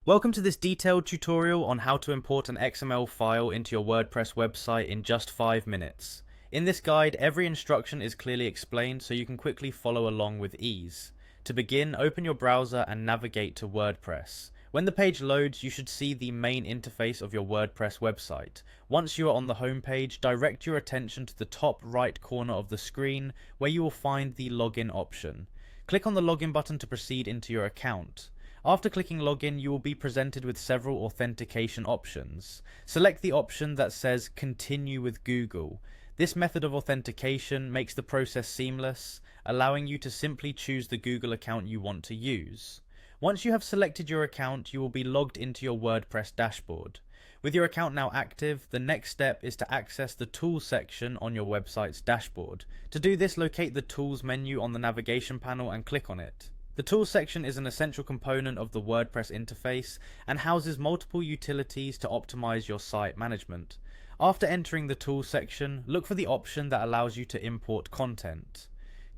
Welcome to this detailed tutorial on how to import an XML file into your WordPress website in just 5 minutes. In this guide, every instruction is clearly explained so you can quickly follow along with ease. To begin, open your browser and navigate to WordPress. When the page loads, you should see the main interface of your WordPress website. Once you are on the home page, direct your attention to the top right corner of the screen where you will find the login option. Click on the login button to proceed into your account. After clicking login, you will be presented with several authentication options. Select the option that says continue with Google. This method of authentication makes the process seamless, allowing you to simply choose the Google account you want to use. Once you have selected your account, you will be logged into your WordPress dashboard. With your account now active, the next step is to access the Tools section on your website's dashboard. To do this, locate the Tools menu on the navigation panel and click on it. The Tools section is an essential component of the WordPress interface and houses multiple utilities to optimize your site management. After entering the Tools section, look for the option that allows you to import content.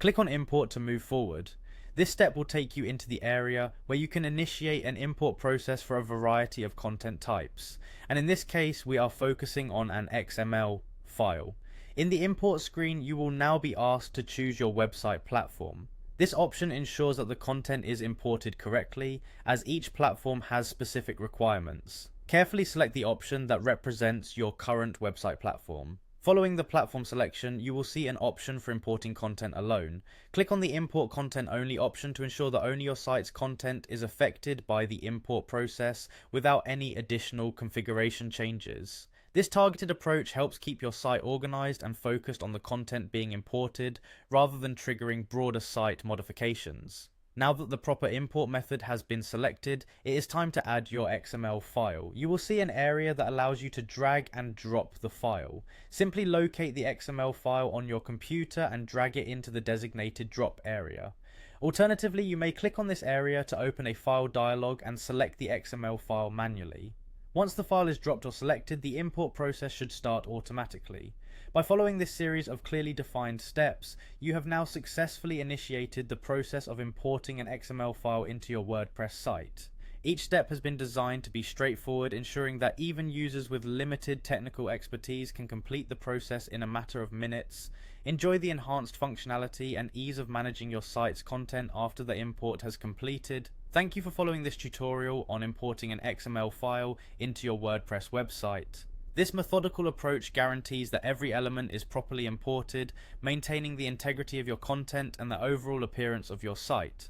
Click on Import to move forward. This step will take you into the area where you can initiate an import process for a variety of content types, and in this case we are focusing on an XML file. In the import screen, you will now be asked to choose your website platform. This option ensures that the content is imported correctly, as each platform has specific requirements. Carefully select the option that represents your current website platform. Following the platform selection, you will see an option for importing content alone. Click on the Import Content Only option to ensure that only your site's content is affected by the import process without any additional configuration changes. This targeted approach helps keep your site organized and focused on the content being imported, rather than triggering broader site modifications. Now that the proper import method has been selected, it is time to add your XML file. You will see an area that allows you to drag and drop the file. Simply locate the XML file on your computer and drag it into the designated drop area. Alternatively, you may click on this area to open a file dialog and select the XML file manually. Once the file is dropped or selected, the import process should start automatically. By following this series of clearly defined steps, you have now successfully initiated the process of importing an XML file into your WordPress site. Each step has been designed to be straightforward, ensuring that even users with limited technical expertise can complete the process in a matter of minutes. Enjoy the enhanced functionality and ease of managing your site's content after the import has completed. Thank you for following this tutorial on importing an XML file into your WordPress website. This methodical approach guarantees that every element is properly imported, maintaining the integrity of your content and the overall appearance of your site.